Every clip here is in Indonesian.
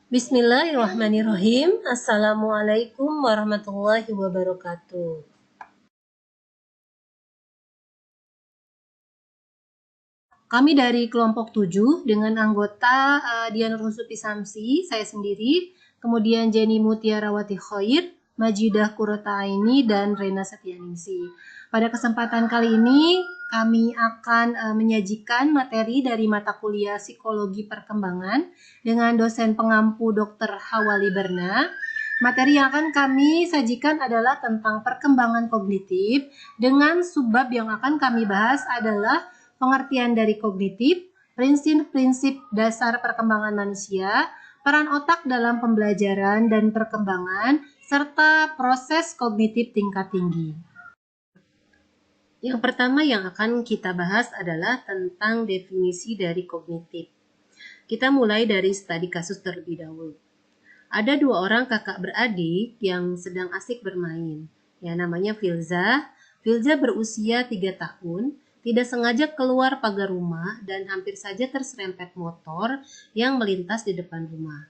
Bismillahirrahmanirrahim. Assalamualaikum warahmatullahi wabarakatuh. Kami dari kelompok 7 dengan anggota Dian Rusupi Samsi, saya sendiri, kemudian Jenny Mutiarawati Khoir, Majidah Kurota Aini, dan Rena Setianingsi. Pada kesempatan kali ini, kami akan menyajikan materi dari mata kuliah Psikologi Perkembangan dengan dosen pengampu Dr. Hawali Berna. Materi yang akan kami sajikan adalah tentang perkembangan kognitif dengan subbab yang akan kami bahas adalah pengertian dari kognitif, prinsip-prinsip dasar perkembangan manusia, peran otak dalam pembelajaran dan perkembangan, serta proses kognitif tingkat tinggi. Yang pertama yang akan kita bahas adalah tentang definisi dari kognitif. Kita mulai dari studi kasus terlebih dahulu. Ada 2 orang kakak beradik yang sedang asik bermain. Ya, namanya Filza. Filza berusia 3 tahun, tidak sengaja keluar pagar rumah dan hampir saja terserempet motor yang melintas di depan rumah.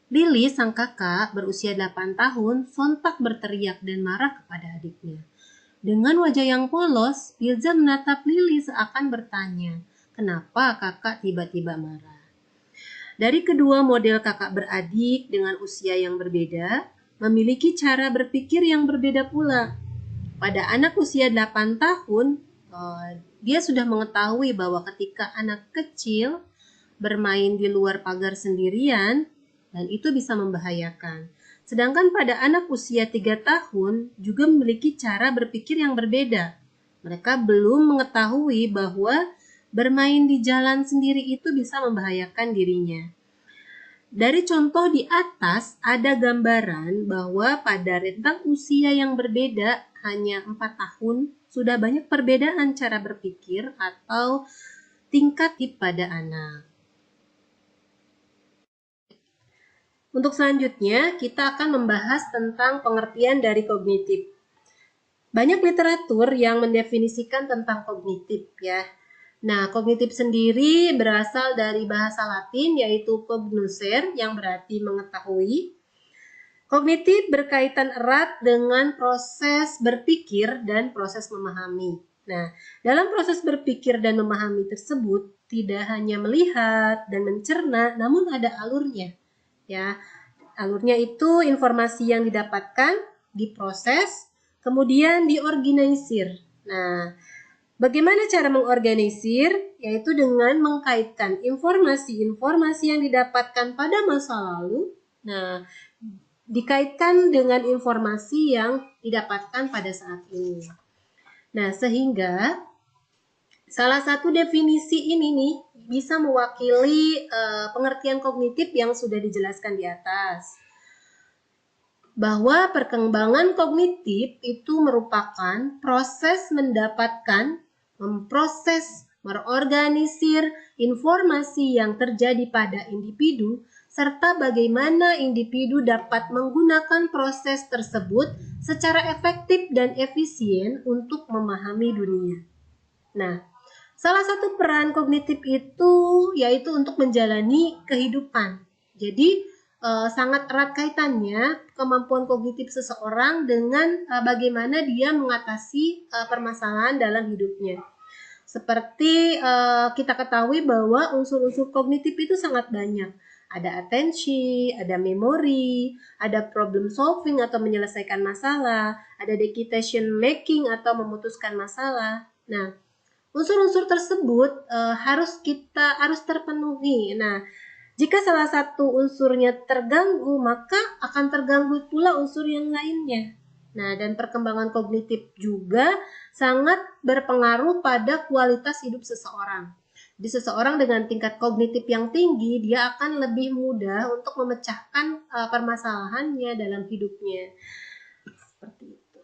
Lili, sang kakak, berusia 8 tahun, sontak berteriak dan marah kepada adiknya. Dengan wajah yang polos, Filza menatap Lili seakan bertanya, "Kenapa kakak tiba-tiba marah?" Dari kedua model kakak beradik dengan usia yang berbeda, memiliki cara berpikir yang berbeda pula. Pada anak usia 8 tahun, dia sudah mengetahui bahwa ketika anak kecil bermain di luar pagar sendirian, dan itu bisa membahayakan. Sedangkan pada anak usia 3 tahun juga memiliki cara berpikir yang berbeda. Mereka belum mengetahui bahwa bermain di jalan sendiri itu bisa membahayakan dirinya. Dari contoh di atas ada gambaran bahwa pada rentang usia yang berbeda, hanya 4 tahun, sudah banyak perbedaan cara berpikir atau tingkat pada anak. Untuk selanjutnya, kita akan membahas tentang pengertian dari kognitif. Banyak literatur yang mendefinisikan tentang kognitif ya. Nah, kognitif sendiri berasal dari bahasa Latin yaitu cognoscer yang berarti mengetahui. Kognitif berkaitan erat dengan proses berpikir dan proses memahami. Nah, dalam proses berpikir dan memahami tersebut tidak hanya melihat dan mencerna, namun ada alurnya. Ya, alurnya itu informasi yang didapatkan, diproses, kemudian diorganisir. Nah, bagaimana cara mengorganisir? Yaitu dengan mengkaitkan informasi-informasi yang didapatkan pada masa lalu, nah, dikaitkan dengan informasi yang didapatkan pada saat ini. Nah, sehingga salah satu definisi ini nih bisa mewakili pengertian kognitif yang sudah dijelaskan di atas. Bahwa perkembangan kognitif itu merupakan proses mendapatkan, memproses, merorganisir informasi yang terjadi pada individu serta bagaimana individu dapat menggunakan proses tersebut secara efektif dan efisien untuk memahami dunia. Nah, salah satu peran kognitif itu yaitu untuk menjalani kehidupan. Jadi, sangat erat kaitannya kemampuan kognitif seseorang dengan bagaimana dia mengatasi permasalahan dalam hidupnya. Seperti kita ketahui bahwa unsur-unsur kognitif itu sangat banyak. Ada atensi, ada memori, ada problem solving atau menyelesaikan masalah, ada decision making atau memutuskan masalah. Nah, unsur-unsur tersebut harus terpenuhi. Nah, jika salah satu unsurnya terganggu, maka akan terganggu pula unsur yang lainnya. Nah, dan perkembangan kognitif juga sangat berpengaruh pada kualitas hidup seseorang. Jadi seseorang dengan tingkat kognitif yang tinggi, dia akan lebih mudah untuk memecahkan permasalahannya dalam hidupnya. Seperti itu.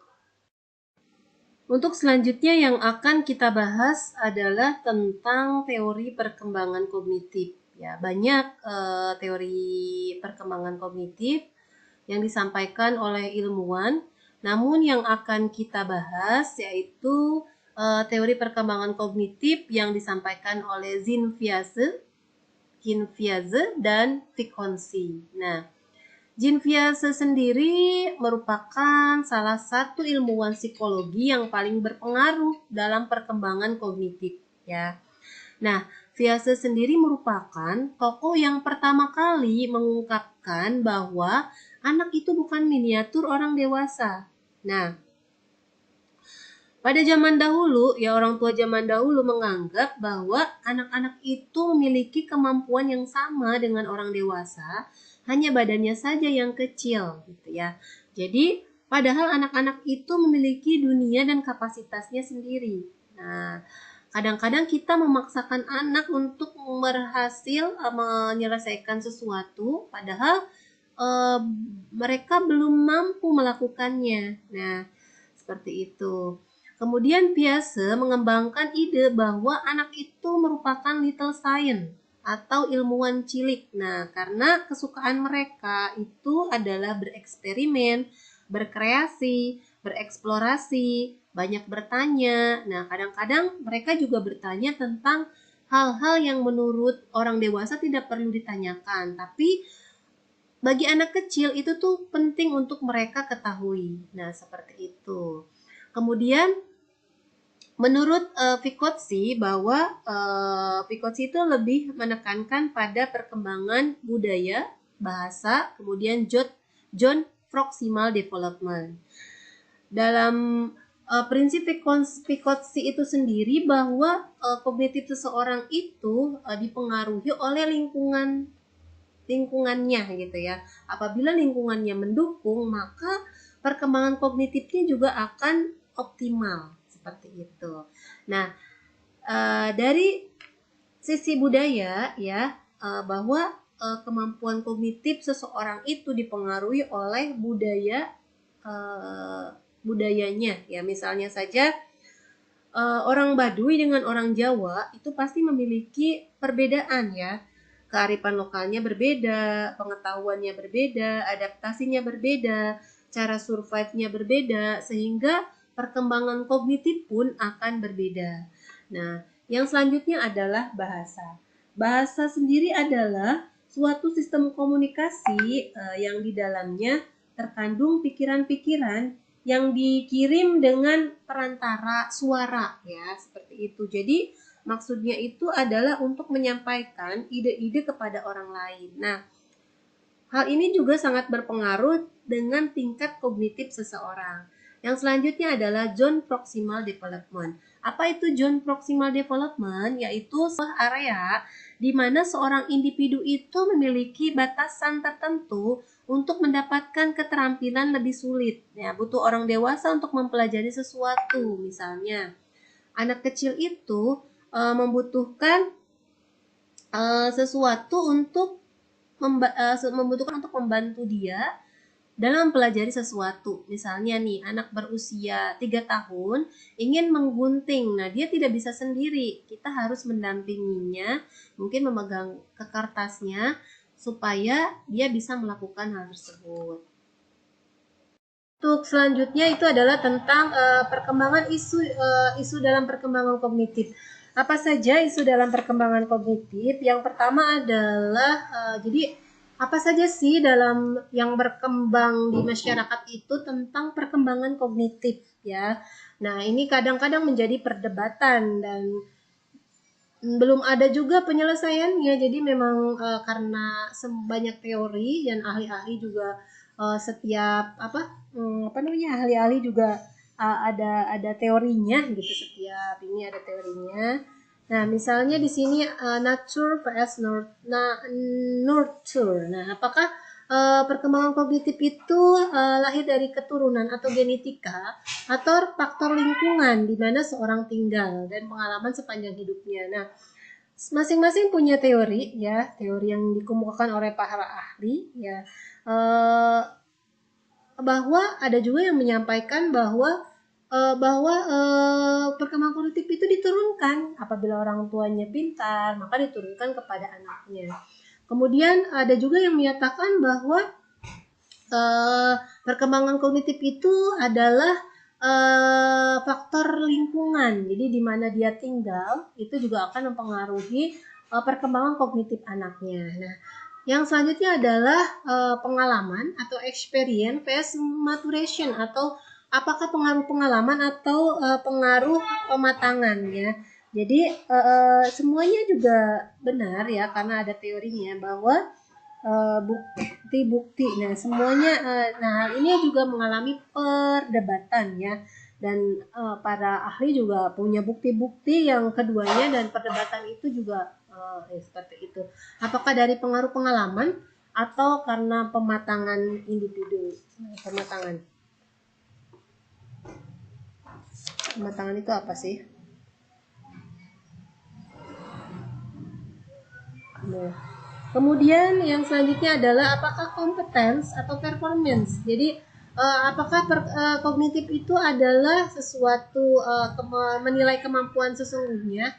Untuk selanjutnya yang akan kita bahas adalah tentang teori perkembangan kognitif. Ya, banyak teori perkembangan kognitif yang disampaikan oleh ilmuwan. Namun yang akan kita bahas yaitu teori perkembangan kognitif yang disampaikan oleh Zin Fiase Jean Piaget dan Visconti. Nah, Jean Piaget sendiri merupakan salah satu ilmuwan psikologi yang paling berpengaruh dalam perkembangan kognitif, ya. Nah, Piaget sendiri merupakan tokoh yang pertama kali mengungkapkan bahwa anak itu bukan miniatur orang dewasa. Nah, pada zaman dahulu, ya orang tua zaman dahulu menganggap bahwa anak-anak itu memiliki kemampuan yang sama dengan orang dewasa, hanya badannya saja yang kecil, gitu ya. Jadi, padahal anak-anak itu memiliki dunia dan kapasitasnya sendiri. Nah, kadang-kadang kita memaksakan anak untuk berhasil menyelesaikan sesuatu, padahal mereka belum mampu melakukannya. Nah, seperti itu. Kemudian Piaget mengembangkan ide bahwa anak itu merupakan little science atau ilmuwan cilik. Nah, karena kesukaan mereka itu adalah bereksperimen, berkreasi, bereksplorasi, banyak bertanya. Nah, kadang-kadang mereka juga bertanya tentang hal-hal yang menurut orang dewasa tidak perlu ditanyakan, tapi bagi anak kecil itu tuh penting untuk mereka ketahui. Nah, seperti itu. Kemudian menurut Vygotsky bahwa Vygotsky itu lebih menekankan pada perkembangan budaya, bahasa, kemudian John Proximal Development. Dalam prinsip Vygotsky itu sendiri bahwa kognitif seseorang itu dipengaruhi oleh lingkungannya gitu ya. Apabila lingkungannya mendukung, maka perkembangan kognitifnya juga akan optimal. Seperti itu. Nah, dari sisi budaya ya, bahwa kemampuan kognitif seseorang itu dipengaruhi oleh budayanya ya. Misalnya saja orang Baduy dengan orang Jawa itu pasti memiliki perbedaan ya. Kearifan lokalnya berbeda, pengetahuannya berbeda, adaptasinya berbeda, cara survive-nya berbeda, sehingga perkembangan kognitif pun akan berbeda. Nah, yang selanjutnya adalah bahasa. Bahasa sendiri adalah suatu sistem komunikasi yang di dalamnya terkandung pikiran-pikiran yang dikirim dengan perantara suara ya, seperti itu. Jadi, maksudnya itu adalah untuk menyampaikan ide-ide kepada orang lain. Nah, hal ini juga sangat berpengaruh dengan tingkat kognitif seseorang. Yang selanjutnya adalah John Proximal Development. Apa itu John Proximal Development? Yaitu sebuah area di mana seorang individu itu memiliki batasan tertentu untuk mendapatkan keterampilan lebih sulit. Ya, butuh orang dewasa untuk mempelajari sesuatu. Misalnya, anak kecil itu membutuhkan sesuatu untuk membantu dia dalam mempelajari sesuatu. Misalnya nih, anak berusia 3 tahun ingin menggunting. Nah, dia tidak bisa sendiri. Kita harus mendampinginya, mungkin memegang ke kertasnya supaya dia bisa melakukan hal tersebut. Untuk selanjutnya itu adalah tentang perkembangan isu dalam perkembangan kognitif. Apa saja isu dalam perkembangan kognitif? Yang pertama adalah jadi apa saja sih dalam yang berkembang di masyarakat itu tentang perkembangan kognitif ya. Nah, ini kadang-kadang menjadi perdebatan dan belum ada juga penyelesaiannya. Jadi memang karena banyak teori dan ahli-ahli juga setiap ahli-ahli juga ada teorinya gitu, setiap ini ada teorinya. Nah, misalnya di sini nature vs nurture. Nah, apakah perkembangan kognitif itu lahir dari keturunan atau genetika atau faktor lingkungan di mana seorang tinggal dan pengalaman sepanjang hidupnya. Nah, masing-masing punya teori ya, teori yang dikemukakan oleh para ahli ya. Bahwa ada juga yang menyampaikan bahwa perkembangan kognitif itu diturunkan apabila orang tuanya pintar, maka diturunkan kepada anaknya. Kemudian ada juga yang menyatakan bahwa perkembangan kognitif itu adalah faktor lingkungan. Jadi di mana dia tinggal itu juga akan mempengaruhi perkembangan kognitif anaknya. Nah, yang selanjutnya adalah pengalaman atau experience vs maturation, atau apakah pengaruh pengalaman atau pengaruh pematangan ya. Jadi semuanya juga benar ya, karena ada teorinya bahwa bukti-bukti. Nah, semuanya nah ini juga mengalami perdebatan ya. Dan para ahli juga punya bukti-bukti yang keduanya, dan perdebatan itu juga seperti itu. Apakah dari pengaruh pengalaman atau karena pematangan individu? Pematangan. Pematangan itu apa sih? Nah, kemudian yang selanjutnya adalah apakah kompetens atau performance. Jadi apakah kognitif itu adalah sesuatu menilai kemampuan sesungguhnya,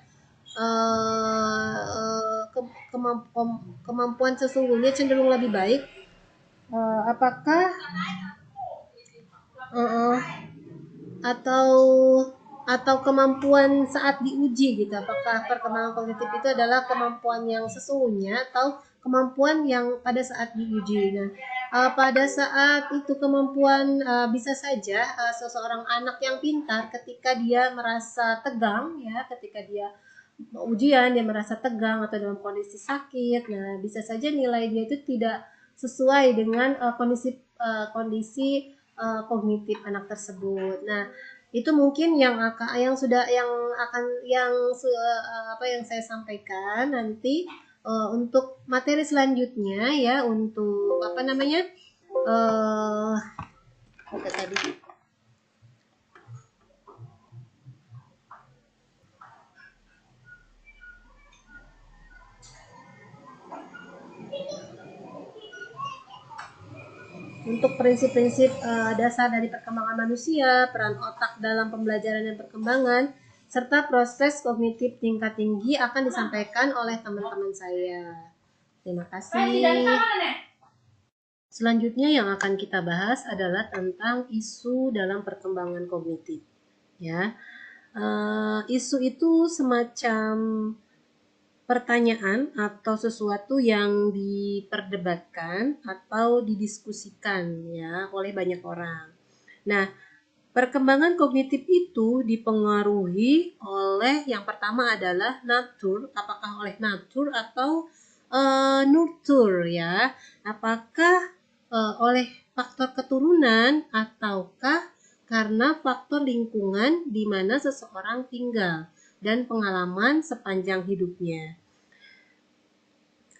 kemampuan sesungguhnya cenderung lebih baik, apakah atau kemampuan saat diuji gitu. Apakah perkembangan kognitif itu adalah kemampuan yang sesungguhnya atau kemampuan yang pada saat diuji. Nah, pada saat itu kemampuan bisa saja seseorang anak yang pintar ketika dia merasa tegang ya, ketika dia ujian dia merasa tegang atau dalam kondisi sakit. Nah, bisa saja nilai dia itu tidak sesuai dengan kondisi kognitif anak tersebut. Nah, itu mungkin yang saya sampaikan nanti untuk materi selanjutnya ya, untuk tadi untuk prinsip-prinsip dasar dari perkembangan manusia, peran otak dalam pembelajaran dan perkembangan, serta proses kognitif tingkat tinggi akan disampaikan oleh teman-teman saya. Terima kasih. Selanjutnya yang akan kita bahas adalah tentang isu dalam perkembangan kognitif. Ya, isu itu semacam pertanyaan atau sesuatu yang diperdebatkan atau didiskusikan ya oleh banyak orang. Nah, perkembangan kognitif itu dipengaruhi oleh yang pertama adalah nature, apakah oleh nature atau nurture ya. Apakah oleh faktor keturunan ataukah karena faktor lingkungan di mana seseorang tinggal dan pengalaman sepanjang hidupnya.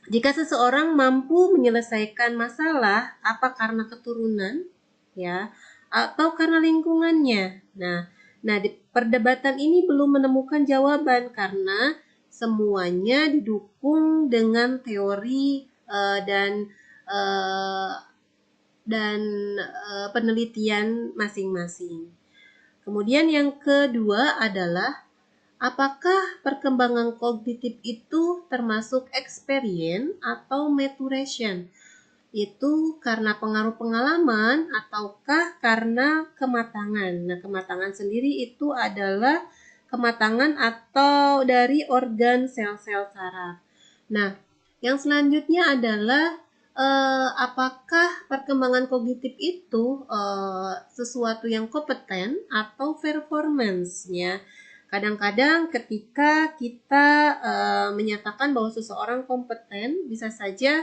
Jika seseorang mampu menyelesaikan masalah, apa karena keturunan, ya, atau karena lingkungannya? Nah, di perdebatan ini belum menemukan jawaban karena semuanya didukung dengan teori dan penelitian masing-masing. Kemudian yang kedua adalah apakah perkembangan kognitif itu termasuk experience atau maturation? Itu karena pengaruh pengalaman ataukah karena kematangan? Nah, kematangan sendiri itu adalah kematangan atau dari organ sel-sel saraf. Nah, yang selanjutnya adalah apakah perkembangan kognitif itu sesuatu yang kompeten atau performance ya. Kadang-kadang ketika kita menyatakan bahwa seseorang kompeten, bisa saja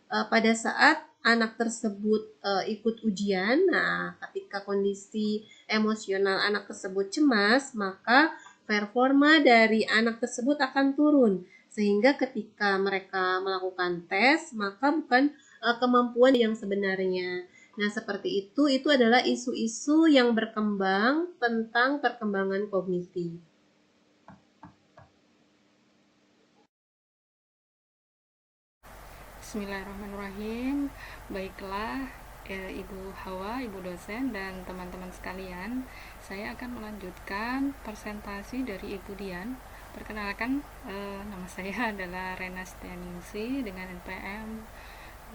pada saat anak tersebut ikut ujian, nah ketika kondisi emosional anak tersebut cemas, maka performa dari anak tersebut akan turun. Sehingga ketika mereka melakukan tes, maka bukan kemampuan yang sebenarnya. Nah, seperti itu adalah isu-isu yang berkembang tentang perkembangan kognitif. Bismillahirrahmanirrahim. Baiklah, Ibu Hawa, Ibu dosen, dan teman-teman sekalian, saya akan melanjutkan presentasi dari Ibu Dian. Perkenalkan, nama saya adalah Rena Stianingsi dengan NPM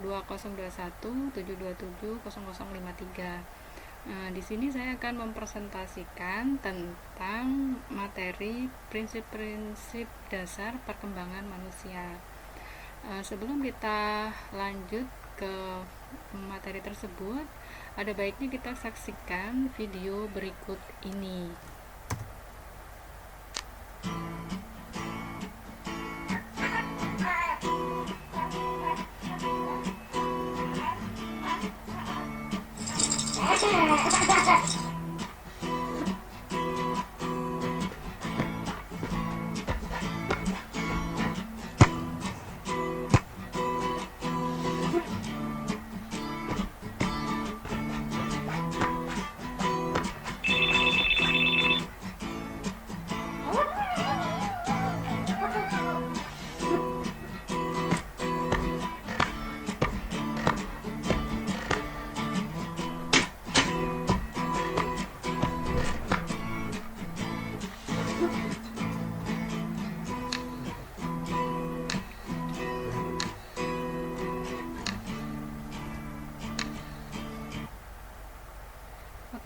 2021 727 0053. Nah, di sini saya akan mempresentasikan tentang materi prinsip-prinsip dasar perkembangan manusia. Sebelum kita lanjut ke materi tersebut, ada baiknya kita saksikan video berikut ini.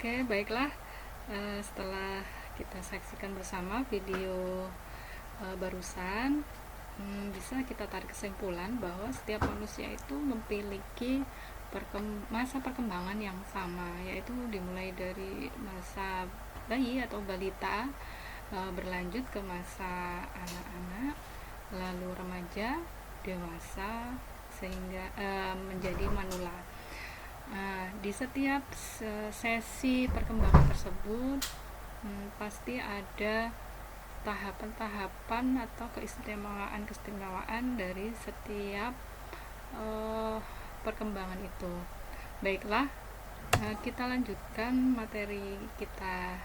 Oke, baiklah. Setelah kita saksikan bersama video barusan, bisa kita tarik kesimpulan bahwa setiap manusia itu memiliki masa perkembangan yang sama, yaitu dimulai dari masa bayi atau balita, berlanjut ke masa anak-anak, lalu remaja, dewasa, sehingga menjadi manula. Di setiap sesi perkembangan tersebut pasti ada tahapan-tahapan atau keistimewaan dari setiap perkembangan itu. Baiklah, kita lanjutkan materi kita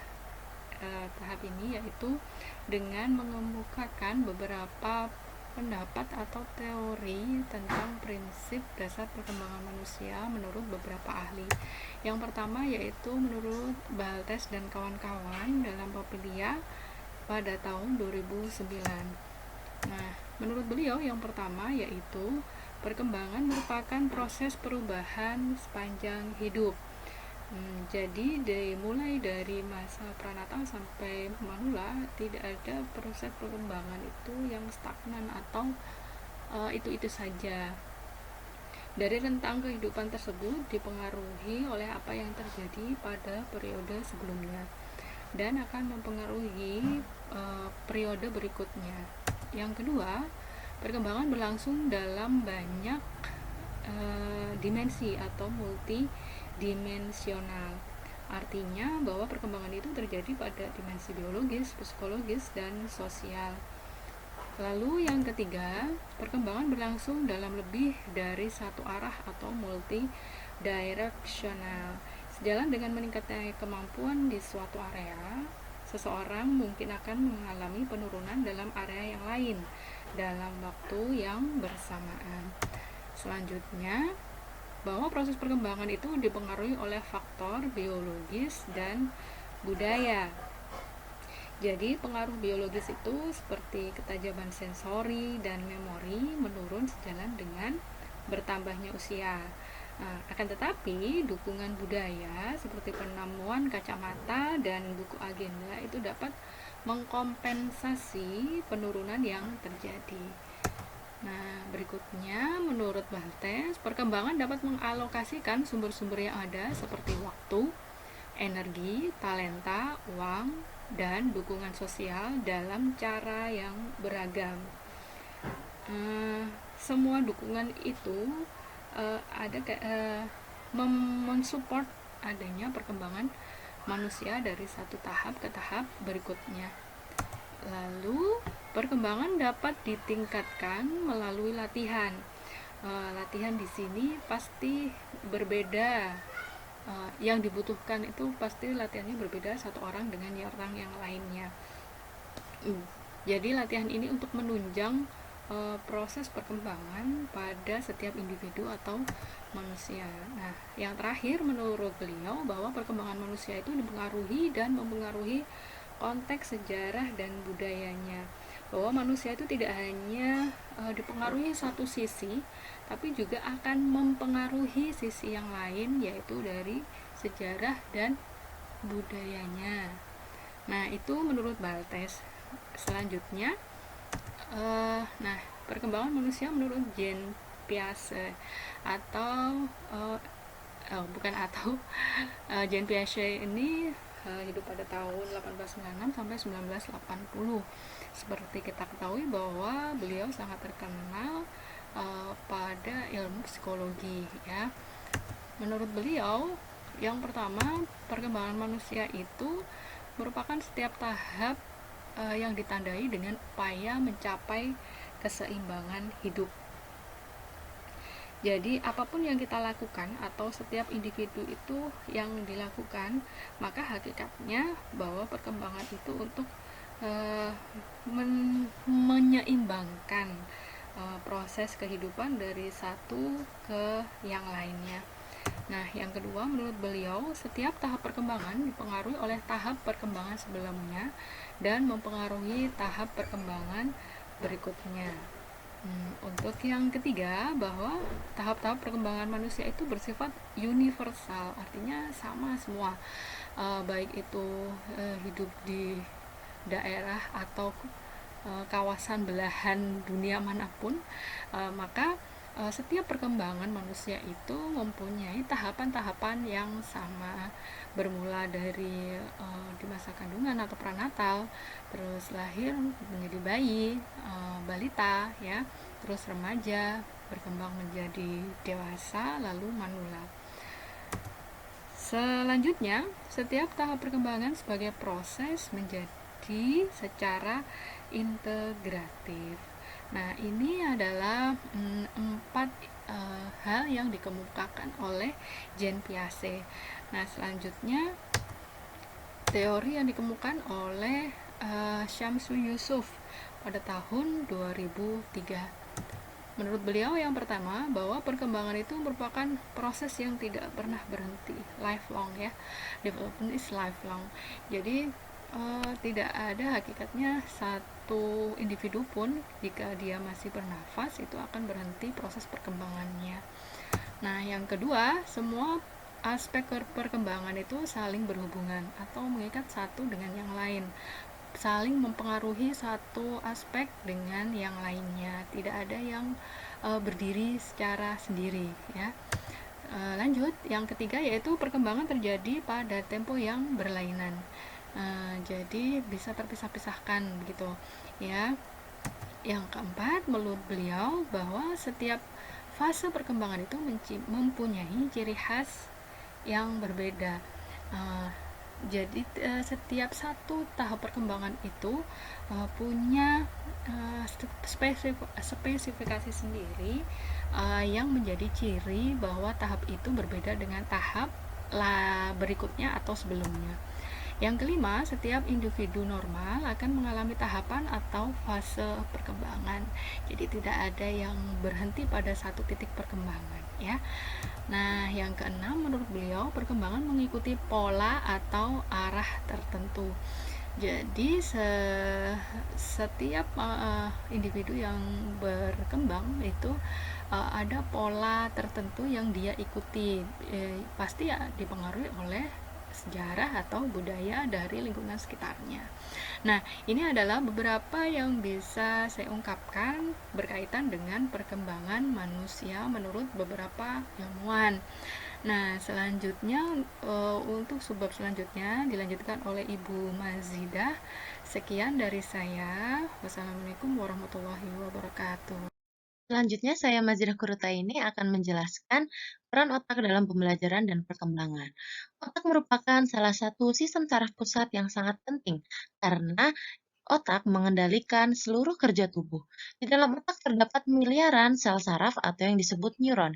tahap ini, yaitu dengan mengemukakan beberapa pendapat atau teori tentang prinsip dasar perkembangan manusia menurut beberapa ahli. Yang pertama yaitu menurut Baltes dan kawan-kawan dalam Popilia pada tahun 2009. Nah, menurut beliau yang pertama yaitu perkembangan merupakan proses perubahan sepanjang hidup. Jadi mulai dari masa pranata sampai manula tidak ada proses perkembangan itu yang stagnan atau itu saja. Dari rentang kehidupan tersebut dipengaruhi oleh apa yang terjadi pada periode sebelumnya dan akan mempengaruhi periode berikutnya. Yang kedua, perkembangan berlangsung dalam banyak dimensi atau multidimensional. Artinya bahwa perkembangan itu terjadi pada dimensi biologis, psikologis, dan sosial. Lalu yang ketiga, perkembangan berlangsung dalam lebih dari satu arah atau multidirectional. Sejalan dengan meningkatnya kemampuan di suatu area, seseorang mungkin akan mengalami penurunan dalam area yang lain dalam waktu yang bersamaan. Selanjutnya, bahwa proses perkembangan itu dipengaruhi oleh faktor biologis dan budaya. Jadi pengaruh biologis itu seperti ketajaman sensori dan memori menurun sejalan dengan bertambahnya usia. Akan tetapi dukungan budaya seperti penemuan kacamata dan buku agenda itu dapat mengkompensasi penurunan yang terjadi. Nah, berikutnya menurut Baltes, perkembangan dapat mengalokasikan sumber-sumber yang ada seperti waktu, energi, talenta, uang, dan dukungan sosial dalam cara yang beragam. Semua dukungan itu mensupport adanya perkembangan manusia dari satu tahap ke tahap berikutnya. Lalu perkembangan dapat ditingkatkan melalui latihan. Latihan di sini pasti berbeda. Yang dibutuhkan itu pasti latihannya berbeda satu orang dengan orang yang lainnya. Jadi latihan ini untuk menunjang proses perkembangan pada setiap individu atau manusia. Nah, yang terakhir menurut beliau bahwa perkembangan manusia itu dipengaruhi dan mempengaruhi konteks sejarah dan budayanya, bahwa manusia itu tidak hanya dipengaruhi satu sisi, tapi juga akan mempengaruhi sisi yang lain, yaitu dari sejarah dan budayanya. Nah, itu menurut Baltes. Selanjutnya, nah, perkembangan manusia menurut Jean Piaget atau bukan atau Jean Piaget ini hidup pada tahun 1896 sampai 1980. Seperti kita ketahui bahwa beliau sangat terkenal pada ilmu psikologi, ya. Menurut beliau, yang pertama, perkembangan manusia itu merupakan setiap tahap yang ditandai dengan upaya mencapai keseimbangan hidup. Jadi apapun yang kita lakukan atau setiap individu itu yang dilakukan, maka hakikatnya bahwa perkembangan itu untuk uh, menyeimbangkan proses kehidupan dari satu ke yang lainnya. Nah, yang kedua, menurut beliau, setiap tahap perkembangan dipengaruhi oleh tahap perkembangan sebelumnya dan mempengaruhi tahap perkembangan berikutnya. Untuk yang ketiga, bahwa tahap-tahap perkembangan manusia itu bersifat universal, artinya sama semua, baik itu hidup di daerah atau kawasan belahan dunia manapun, maka setiap perkembangan manusia itu mempunyai tahapan-tahapan yang sama, bermula dari di masa kandungan atau pranatal, terus lahir menjadi bayi, balita, ya, terus remaja, berkembang menjadi dewasa, lalu manula. Selanjutnya, setiap tahap perkembangan sebagai proses menjadi secara integratif. Nah, ini adalah empat hal yang dikemukakan oleh Jean Piaget. Nah, selanjutnya teori yang dikemukakan oleh Syamsul Yusuf pada tahun 2003. Menurut beliau, yang pertama, bahwa perkembangan itu merupakan proses yang tidak pernah berhenti, lifelong, ya. Development is lifelong. Jadi tidak ada hakikatnya satu individu pun jika dia masih bernafas itu akan berhenti proses perkembangannya. Nah, yang kedua, semua aspek perkembangan itu saling berhubungan atau mengikat satu dengan yang lain, saling mempengaruhi satu aspek dengan yang lainnya, tidak ada yang berdiri secara sendiri, ya. Lanjut, yang ketiga yaitu perkembangan terjadi pada tempo yang berlainan. Jadi bisa terpisah-pisahkan begitu, ya. Yang keempat, menurut beliau bahwa setiap fase perkembangan itu mempunyai ciri khas yang berbeda. Jadi setiap satu tahap perkembangan itu punya spesifikasi sendiri yang menjadi ciri bahwa tahap itu berbeda dengan tahap berikutnya atau sebelumnya. Yang kelima, setiap individu normal akan mengalami tahapan atau fase perkembangan. Jadi tidak ada yang berhenti pada satu titik perkembangan, ya. Nah, yang keenam, menurut beliau, perkembangan mengikuti pola atau arah tertentu. Jadi setiap individu yang berkembang itu ada pola tertentu yang dia ikuti, pasti ya dipengaruhi oleh sejarah atau budaya dari lingkungan sekitarnya. Nah, ini adalah beberapa yang bisa saya ungkapkan berkaitan dengan perkembangan manusia menurut beberapa ilmuwan. Nah, selanjutnya untuk subbab selanjutnya dilanjutkan oleh Ibu Mazidah. Sekian dari saya. Wassalamualaikum warahmatullahi wabarakatuh. Selanjutnya, saya Mazidah Kuruta ini akan menjelaskan peran otak dalam pembelajaran dan perkembangan. Otak merupakan salah satu sistem saraf pusat yang sangat penting karena otak mengendalikan seluruh kerja tubuh. Di dalam otak terdapat miliaran sel saraf atau yang disebut neuron.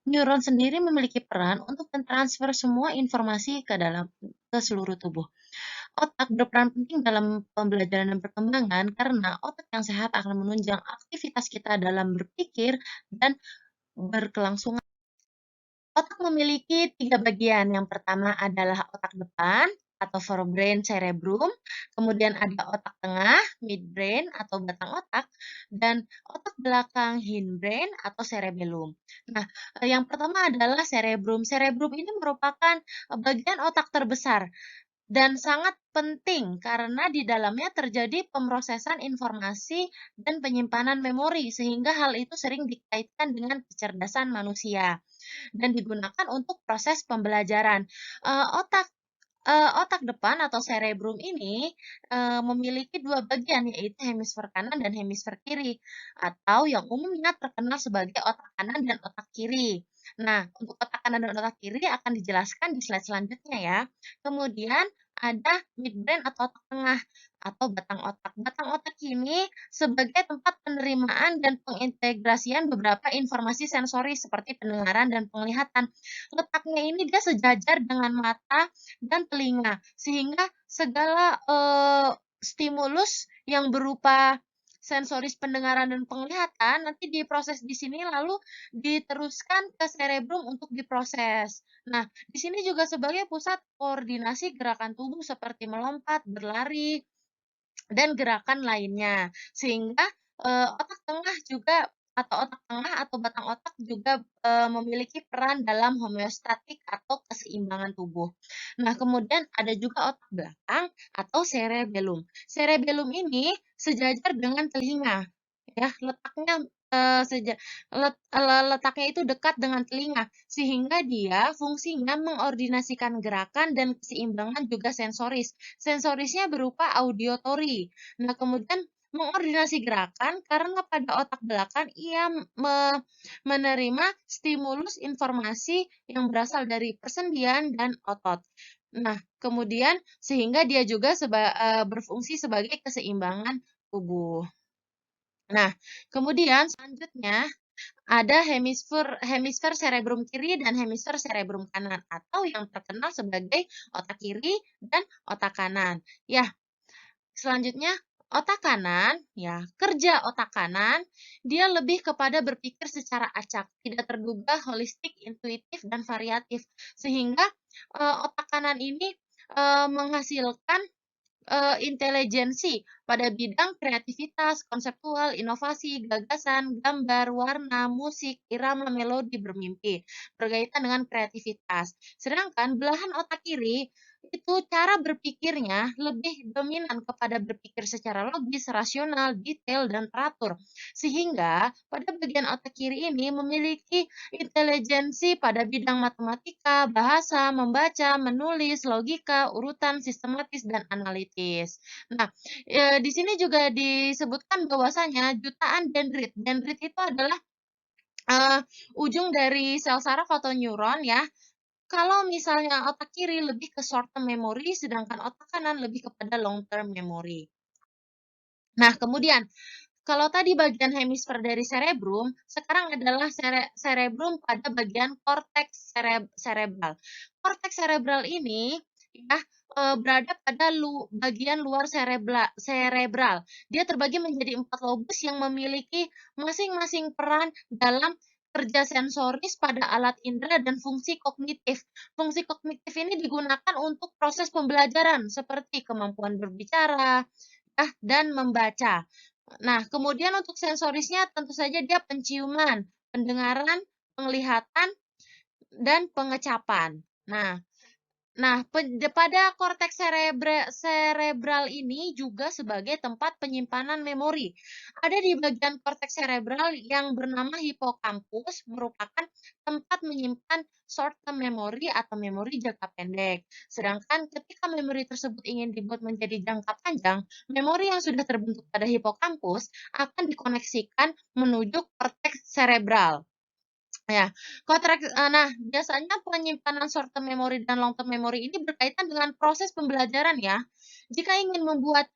Neuron sendiri memiliki peran untuk mentransfer semua informasi ke seluruh tubuh. Otak berperan penting dalam pembelajaran dan perkembangan karena otak yang sehat akan menunjang aktivitas kita dalam berpikir dan berkelangsungan. Otak memiliki 3 bagian. Yang pertama adalah otak depan, atau forebrain cerebrum, kemudian ada otak tengah, midbrain atau batang otak, dan otak belakang hindbrain atau cerebellum. Nah, yang pertama adalah cerebrum. Cerebrum ini merupakan bagian otak terbesar dan sangat penting karena di dalamnya terjadi pemrosesan informasi dan penyimpanan memori, sehingga hal itu sering dikaitkan dengan kecerdasan manusia dan digunakan untuk proses pembelajaran. Otak depan atau cerebrum ini memiliki dua bagian, yaitu hemisfer kanan dan hemisfer kiri, atau yang umumnya terkenal sebagai otak kanan dan otak kiri. Nah, untuk otak kanan dan otak kiri akan dijelaskan di slide selanjutnya ya. Kemudian ada midbrain atau otak tengah atau batang otak. Batang otak ini sebagai tempat penerimaan dan pengintegrasian beberapa informasi sensori seperti pendengaran dan penglihatan. Letaknya ini dia sejajar dengan mata dan telinga, sehingga segala stimulus yang berupa sensoris pendengaran dan penglihatan nanti diproses di sini lalu diteruskan ke cerebrum untuk diproses. Nah, di sini juga sebagai pusat koordinasi gerakan tubuh seperti melompat, berlari, dan gerakan lainnya. Sehingga otak tengah juga atau otak tengah atau batang otak juga memiliki peran dalam homeostatik atau keseimbangan tubuh. Nah, kemudian ada juga otak belakang atau cerebellum. Cerebellum ini sejajar dengan telinga, ya, letaknya letaknya itu dekat dengan telinga, sehingga dia fungsinya mengordinasikan gerakan dan keseimbangan juga sensoris. Sensorisnya berupa auditory. Nah, kemudian mengordinasi gerakan karena pada otak belakang ia menerima stimulus informasi yang berasal dari persendian dan otot. Nah, kemudian sehingga dia juga berfungsi sebagai keseimbangan tubuh. Nah, kemudian selanjutnya ada hemisfer cerebrum kiri dan hemisfer cerebrum kanan atau yang terkenal sebagai otak kiri dan otak kanan. Ya, selanjutnya otak kanan, ya, kerja otak kanan dia lebih kepada berpikir secara acak, tidak terduga, holistik, intuitif dan variatif. Sehingga otak kanan ini menghasilkan intelijensi pada bidang kreativitas, konseptual, inovasi, gagasan, gambar, warna, musik, irama, melodi, bermimpi, berkaitan dengan kreativitas. Sedangkan belahan otak kiri itu cara berpikirnya lebih dominan kepada berpikir secara logis, rasional, detail, dan teratur. Sehingga pada bagian otak kiri ini memiliki intelijensi pada bidang matematika, bahasa, membaca, menulis, logika, urutan, sistematis, dan analitis. Nah, di sini juga disebutkan bahwasanya jutaan dendrit. Dendrit itu adalah ujung dari sel saraf atau neuron ya. Kalau misalnya otak kiri lebih ke short term memory, sedangkan otak kanan lebih kepada long term memory. Nah, kemudian kalau tadi bagian hemisfer dari cerebrum, sekarang adalah cerebrum pada bagian korteks cerebral. Korteks cerebral ini ya berada pada bagian luar cerebral. Dia terbagi menjadi 4 lobus yang memiliki masing-masing peran dalam kerja sensoris pada alat indera dan fungsi kognitif. Fungsi kognitif ini digunakan untuk proses pembelajaran seperti kemampuan berbicara dan membaca. Nah, kemudian untuk sensorisnya tentu saja dia penciuman, pendengaran, penglihatan, dan pengecapan. Nah, pada korteks cerebral ini juga sebagai tempat penyimpanan memori. Ada di bagian korteks cerebral yang bernama hipokampus, merupakan tempat menyimpan short-term memory atau memori jangka pendek. Sedangkan ketika memori tersebut ingin dibuat menjadi jangka panjang, memori yang sudah terbentuk pada hipokampus akan dikoneksikan menuju korteks cerebral. Ya, nah biasanya penyimpanan short term memory dan long term memory ini berkaitan dengan proses pembelajaran ya. Jika ingin membuat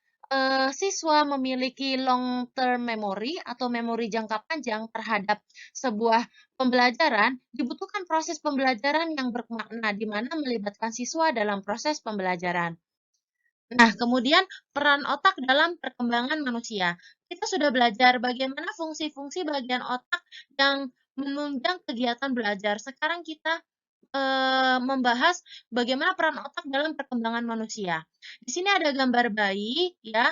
siswa memiliki long term memory atau memori jangka panjang terhadap sebuah pembelajaran, dibutuhkan proses pembelajaran yang bermakna di mana melibatkan siswa dalam proses pembelajaran. Nah, kemudian peran otak dalam perkembangan manusia. Kita sudah belajar bagaimana fungsi-fungsi bagian otak yang menunjang kegiatan belajar. Sekarang kita membahas bagaimana peran otak dalam perkembangan manusia. Di sini ada gambar bayi ya,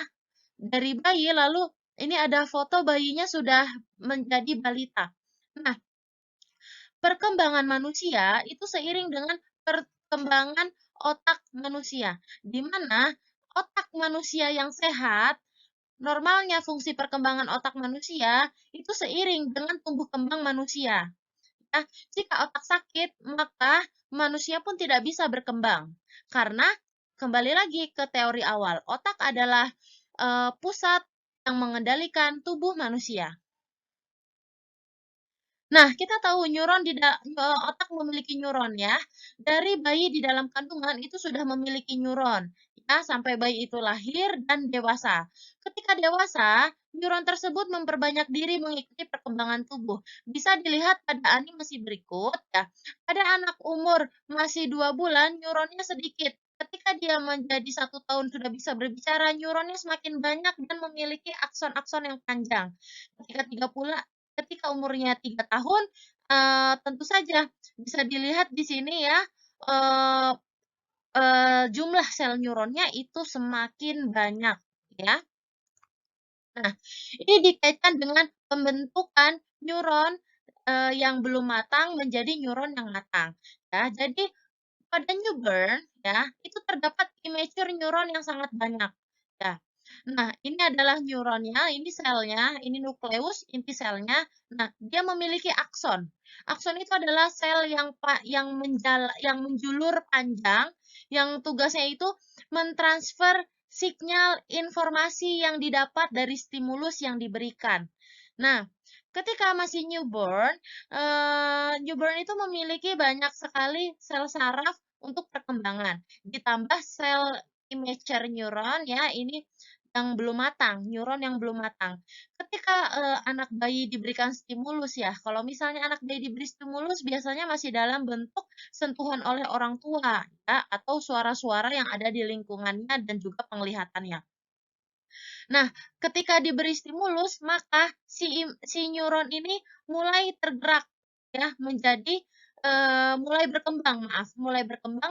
dari bayi lalu ini ada foto bayinya sudah menjadi balita. Nah, perkembangan manusia itu seiring dengan perkembangan otak manusia, di mana otak manusia yang sehat, normalnya fungsi perkembangan otak manusia itu seiring dengan tumbuh kembang manusia. Ya, jika otak sakit, maka manusia pun tidak bisa berkembang. Karena kembali lagi ke teori awal, otak adalah pusat yang mengendalikan tubuh manusia. Nah, kita tahu neuron otak memiliki neuron ya. Dari bayi di dalam kandungan itu sudah memiliki neuron ya sampai bayi itu lahir dan dewasa. Ketika dewasa, neuron tersebut memperbanyak diri mengikuti perkembangan tubuh. Bisa dilihat pada animasi berikut ya. Pada anak umur masih 2 bulan, neuronnya sedikit. Ketika dia menjadi 1 tahun sudah bisa berbicara, neuronnya semakin banyak dan memiliki akson-akson yang panjang. Ketika 3 bulan, ketika umurnya 3 tahun, tentu saja bisa dilihat di sini ya, eee jumlah sel neuronnya itu semakin banyak, ya. Nah, ini dikaitkan dengan pembentukan neuron, yang belum matang menjadi neuron yang matang, ya. Jadi pada newborn ya, itu terdapat immature neuron yang sangat banyak, ya. Nah, ini adalah neuronnya, ini selnya, ini nukleus inti selnya. Nah, dia memiliki akson. Akson itu adalah sel yang menjulur panjang, yang tugasnya itu mentransfer sinyal informasi yang didapat dari stimulus yang diberikan. Nah, ketika masih newborn, newborn itu memiliki banyak sekali sel saraf untuk perkembangan, ditambah sel immature neuron ya, ini yang belum matang, neuron yang belum matang. Ketika anak bayi diberikan stimulus ya, kalau misalnya anak bayi diberi stimulus biasanya masih dalam bentuk sentuhan oleh orang tua ya, atau suara-suara yang ada di lingkungannya dan juga penglihatannya. Nah, ketika diberi stimulus, maka si neuron ini mulai tergerak ya menjadi mulai berkembang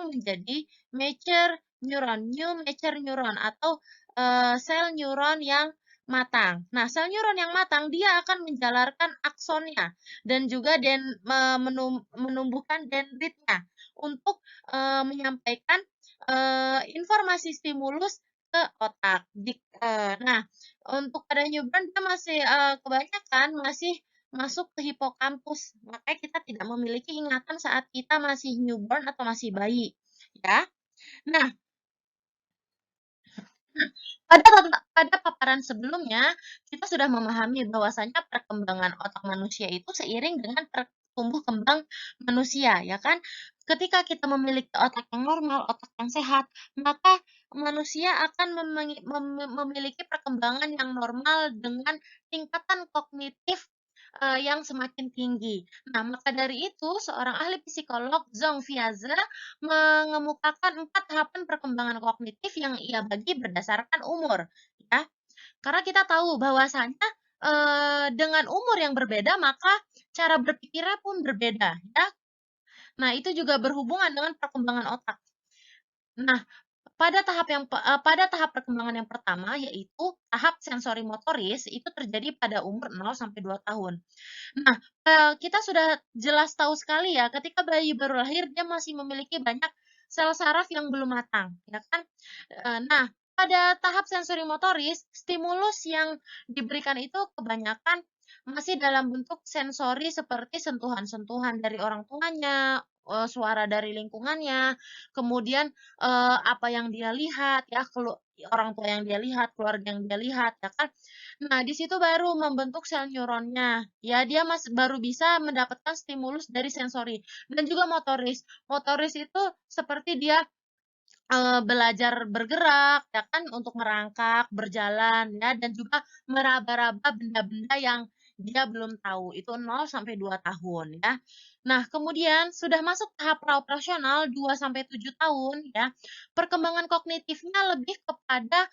menjadi mature neuron, new mature neuron atau sel neuron yang matang. Nah, sel neuron yang matang dia akan menjalarkan aksonnya dan juga menumbuhkan dendritnya untuk menyampaikan informasi stimulus ke otak. Nah, untuk pada newborn dia masih kebanyakan masih masuk ke hipokampus. Makanya kita tidak memiliki ingatan saat kita masih newborn atau masih bayi, ya. Nah, pada paparan sebelumnya, kita sudah memahami bahwasanya perkembangan otak manusia itu seiring dengan tumbuh kembang manusia, ya kan? Ketika kita memiliki otak yang normal, otak yang sehat, maka manusia akan memiliki perkembangan yang normal dengan tingkatan kognitif yang semakin tinggi. Nah, maka dari itu, seorang ahli psikolog, Zhong Fiaze, mengemukakan 4 tahapan perkembangan kognitif yang ia bagi berdasarkan umur, ya. Karena kita tahu bahwasanya, dengan umur yang berbeda, maka cara berpikirnya pun berbeda, ya. Nah, itu juga berhubungan dengan perkembangan otak. Nah, pada tahap perkembangan yang pertama, yaitu tahap sensori motoris, itu terjadi pada umur 0 sampai 2 tahun. Nah, kita sudah jelas tahu sekali ya, ketika bayi baru lahir, dia masih memiliki banyak sel saraf yang belum matang, ya kan? Nah, pada tahap sensori motoris, stimulus yang diberikan itu kebanyakan masih dalam bentuk sensori seperti sentuhan-sentuhan dari orang tuanya, suara dari lingkungannya, kemudian, apa yang dia lihat ya, orang tua yang dia lihat, keluarga yang dia lihat, ya kan? Nah, di situ baru membentuk sel neuronnya. Ya, dia baru bisa mendapatkan stimulus dari sensori dan juga motoris. Motoris itu seperti dia belajar bergerak, ya kan, untuk merangkak, berjalan, ya, dan juga meraba-raba benda-benda yang dia belum tahu. Itu 0 sampai 2 tahun, ya. Nah, kemudian sudah masuk tahap praoperasional 2 sampai 7 tahun, ya. Perkembangan kognitifnya lebih kepada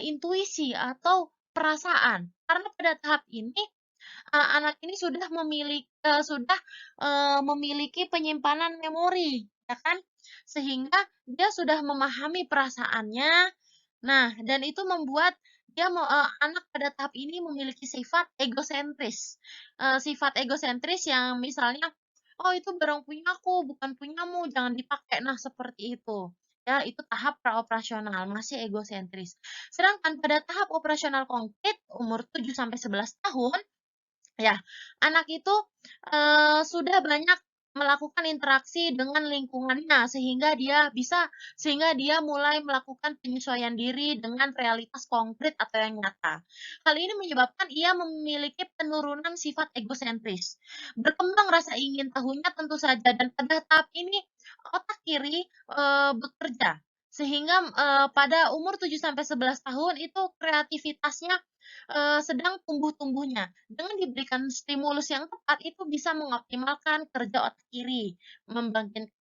intuisi atau perasaan. Karena pada tahap ini anak ini memiliki penyimpanan memori, ya kan? Sehingga dia sudah memahami perasaannya. Nah, dan itu membuat anak pada tahap ini memiliki sifat egosentris yang misalnya, "Oh, itu barang punyaku, bukan punyamu, jangan dipakai." Nah, seperti itu. Ya, itu tahap praoperasional, masih egosentris. Sedangkan pada tahap operasional konkret umur 7 sampai 11 tahun, ya, anak itu, sudah banyak melakukan interaksi dengan lingkungannya sehingga dia mulai melakukan penyesuaian diri dengan realitas konkret atau yang nyata. Hal ini menyebabkan ia memiliki penurunan sifat egosentris. Berkembang rasa ingin tahunya tentu saja dan pada tahap ini otak kiri, bekerja sehingga, pada umur 7 sampai 11 tahun itu kreativitasnya, sedang tumbuh-tumbuhnya. Dengan diberikan stimulus yang tepat, itu bisa mengoptimalkan kerja otak kiri,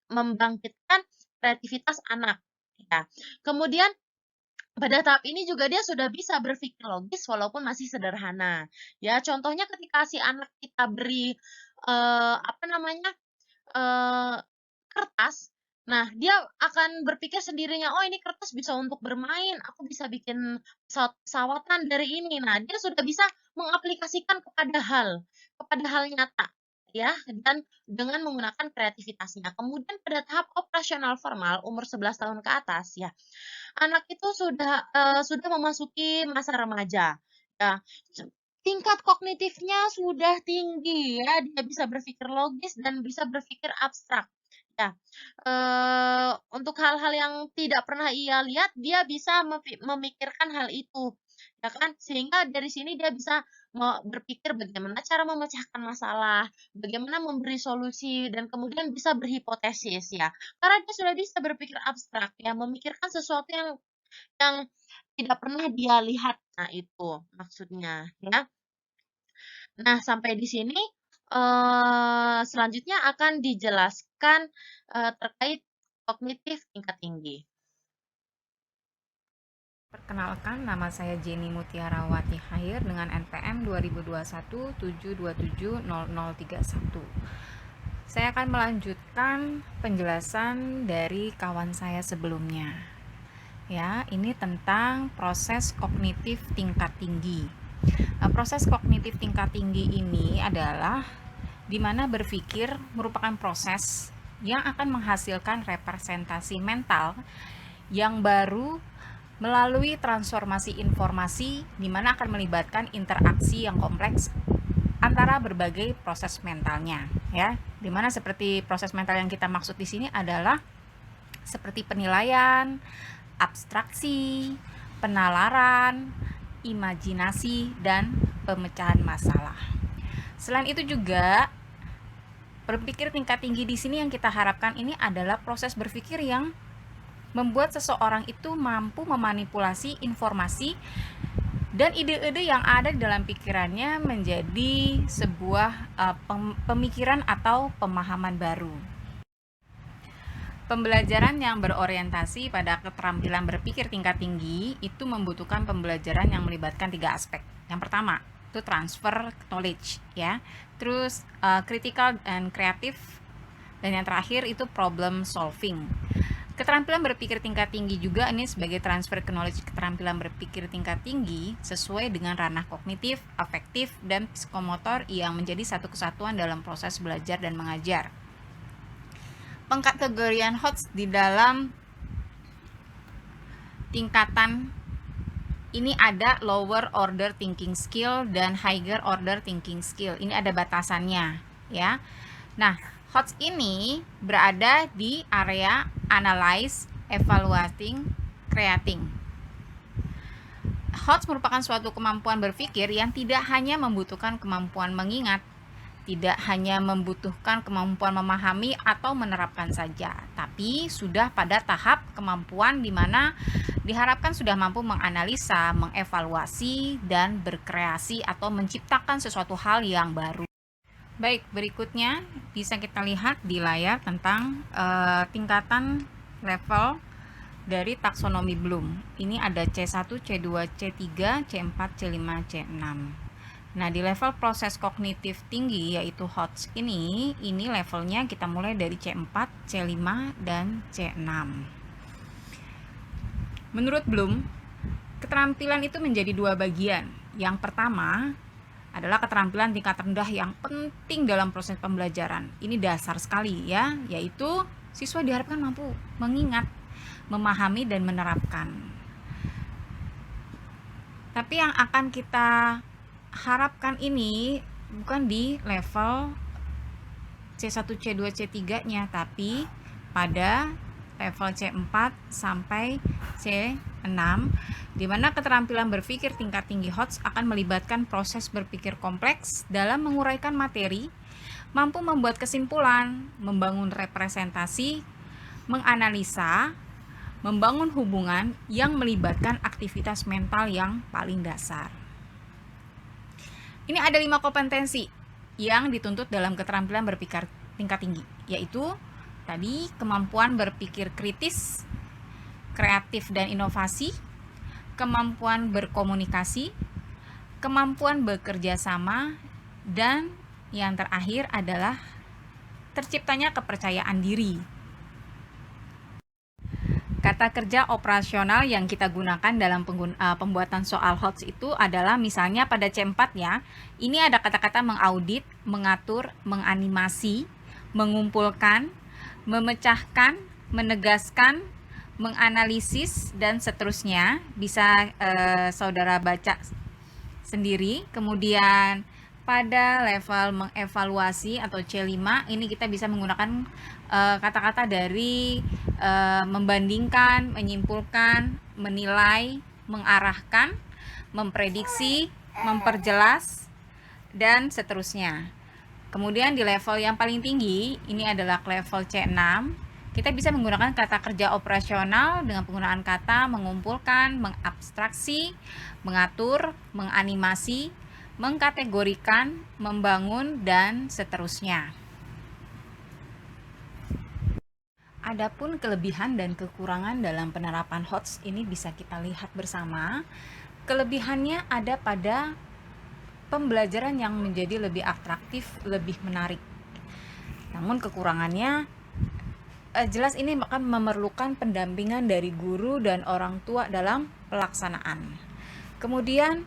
membangkitkan kreativitas anak, ya. Kemudian pada tahap ini juga dia sudah bisa berpikir logis walaupun masih sederhana. Ya, contohnya ketika si anak kita beri, apa namanya, eee, kertas, nah dia akan berpikir sendirinya, "Oh, ini kertas bisa untuk bermain, aku bisa bikin pesawat-pesawatan dari ini." Nah, dia sudah bisa mengaplikasikan kepada hal nyata, ya, dan dengan menggunakan kreativitasnya. Kemudian pada tahap operasional formal, umur 11 tahun ke atas, ya, anak itu sudah memasuki masa remaja, ya. Tingkat kognitifnya sudah tinggi ya, dia bisa berpikir logis dan bisa berpikir abstrak. Ya, untuk hal-hal yang tidak pernah ia lihat, dia bisa memikirkan hal itu, ya kan? Sehingga dari sini dia bisa berpikir bagaimana cara memecahkan masalah, bagaimana memberi solusi, dan kemudian bisa berhipotesis ya. Karena dia sudah bisa berpikir abstrak ya, memikirkan sesuatu yang tidak pernah dia lihat. Nah, itu maksudnya ya. Nah, sampai di sini selanjutnya akan dijelaskan terkait kognitif tingkat tinggi. Perkenalkan, nama saya Jenny Mutiarawati Khair dengan NPM 2021 7270031. Saya akan melanjutkan penjelasan dari kawan saya sebelumnya. Ya, ini tentang proses kognitif tingkat tinggi. Proses kognitif tingkat tinggi ini adalah di mana berpikir merupakan proses yang akan menghasilkan representasi mental yang baru melalui transformasi informasi di mana akan melibatkan interaksi yang kompleks antara berbagai proses mentalnya, ya. Di mana seperti proses mental yang kita maksud di sini adalah seperti penilaian, abstraksi, penalaran, imajinasi, dan pemecahan masalah. Selain itu juga berpikir tingkat tinggi di sini yang kita harapkan ini adalah proses berpikir yang membuat seseorang itu mampu memanipulasi informasi dan ide-ide yang ada di dalam pikirannya menjadi sebuah pemikiran atau pemahaman baru. Pembelajaran yang berorientasi pada keterampilan berpikir tingkat tinggi itu membutuhkan pembelajaran yang melibatkan 3 aspek. Yang pertama, itu transfer knowledge, ya. Terus critical and creative, dan yang terakhir itu problem solving. Keterampilan berpikir tingkat tinggi juga ini sebagai transfer knowledge keterampilan berpikir tingkat tinggi sesuai dengan ranah kognitif, afektif, dan psikomotor yang menjadi satu kesatuan dalam proses belajar dan mengajar. Pengkategorian HOTS di dalam tingkatan ini ada lower order thinking skill dan higher order thinking skill. Ini ada batasannya, ya. Nah, HOTS ini berada di area analyze, evaluating, creating. HOTS merupakan suatu kemampuan berpikir yang tidak hanya membutuhkan kemampuan mengingat, tidak hanya membutuhkan kemampuan memahami atau menerapkan saja, tapi sudah pada tahap kemampuan di mana diharapkan sudah mampu menganalisa, mengevaluasi, dan berkreasi atau menciptakan sesuatu hal yang baru. Baik, berikutnya bisa kita lihat di layar tentang tingkatan level dari taksonomi Bloom. Ini ada C1, C2, C3, C4, C5, C6. Nah, di level proses kognitif tinggi yaitu HOTS ini levelnya kita mulai dari C4, C5, dan C6. Menurut Bloom, keterampilan itu menjadi dua bagian. Yang pertama adalah keterampilan tingkat rendah yang penting dalam proses pembelajaran. Ini dasar sekali ya, yaitu siswa diharapkan mampu mengingat, memahami, dan menerapkan. Tapi yang akan kita harapkan ini bukan di level C1, C2, C3-nya, tapi pada level C4 sampai C6, di mana keterampilan berpikir tingkat tinggi HOTS akan melibatkan proses berpikir kompleks dalam menguraikan materi, mampu membuat kesimpulan, membangun representasi, menganalisa, membangun hubungan yang melibatkan aktivitas mental yang paling dasar. Ini ada 5 kompetensi yang dituntut dalam keterampilan berpikir tingkat tinggi, yaitu tadi kemampuan berpikir kritis, kreatif dan inovasi, kemampuan berkomunikasi, kemampuan bekerja sama, dan yang terakhir adalah terciptanya kepercayaan diri. Kata kerja operasional yang kita gunakan dalam pembuatan soal HOTS itu adalah misalnya pada C4 ya, ini ada kata-kata mengaudit, mengatur, menganimasi, mengumpulkan, memecahkan, menegaskan, menganalisis, dan seterusnya. Bisa saudara baca sendiri. Kemudian pada level mengevaluasi atau C5 ini kita bisa menggunakan kata-kata dari membandingkan, menyimpulkan, menilai, mengarahkan, memprediksi, memperjelas, dan seterusnya. Kemudian di level yang paling tinggi, ini adalah level C6, kita bisa menggunakan kata kerja operasional dengan penggunaan kata mengumpulkan, mengabstraksi, mengatur, menganimasi, mengkategorikan, membangun, dan seterusnya. Adapun kelebihan dan kekurangan dalam penerapan HOTS ini bisa kita lihat bersama. Kelebihannya ada pada pembelajaran yang menjadi lebih atraktif, lebih menarik. Namun kekurangannya jelas ini akan memerlukan pendampingan dari guru dan orang tua dalam pelaksanaan. Kemudian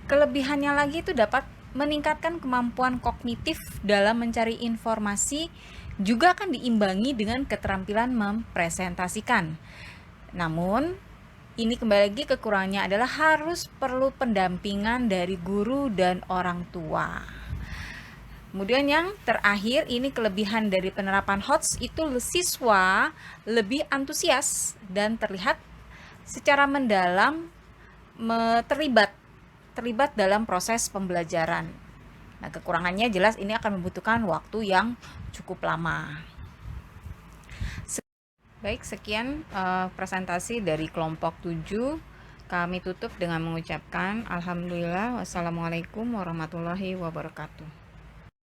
kelebihannya lagi itu dapat meningkatkan kemampuan kognitif dalam mencari informasi, juga akan diimbangi dengan keterampilan mempresentasikan. Namun, ini kembali lagi kekurangannya adalah harus perlu pendampingan dari guru dan orang tua. Kemudian yang terakhir, ini kelebihan dari penerapan HOTS itu siswa lebih antusias dan terlihat secara mendalam terlibat dalam proses pembelajaran. Nah, kekurangannya jelas ini akan membutuhkan waktu yang cukup lama. Baik, sekian presentasi dari kelompok 7. Kami tutup dengan mengucapkan alhamdulillah, wassalamualaikum warahmatullahi wabarakatuh.